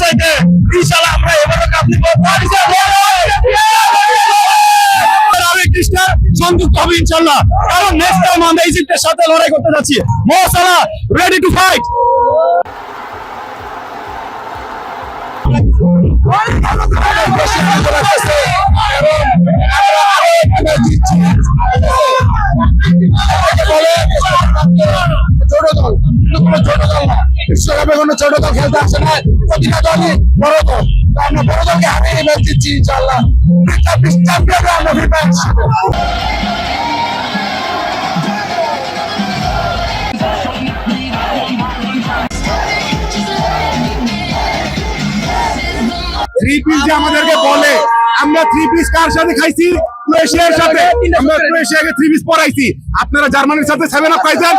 চাইতে ইনশাআল্লাহ আমরা এবারে কাপ নিব। সংযুক্ত হবে ইনশাআল্লাহ, কারণ নেক্সট টাইম আমরা ইজিপ্টের সাথে লড়াই করতে যাচ্ছি। মো সালাহ রেডি টু ফাইট। বিশ্বকাপে কোনো ছোট দল খেলতে আসে না, প্রতিটা দলই বড় দল। আমরা বড় দলকে হারিয়ে ম্যাচ জিতছি ইনশাআল্লাহ। আমরা ফিফা হিসেবে থ্রি পিস যে আমাদেরকে বলে, আমরা থ্রি পিস কার সাথে খাইছি? ক্রোয়েশিয়ার সাথে। আমরা ক্রোয়েশিয়াকে থ্রি পিস পরাইছি। আপনারা জার্মানির সাথে 7 আপ খাইছেন।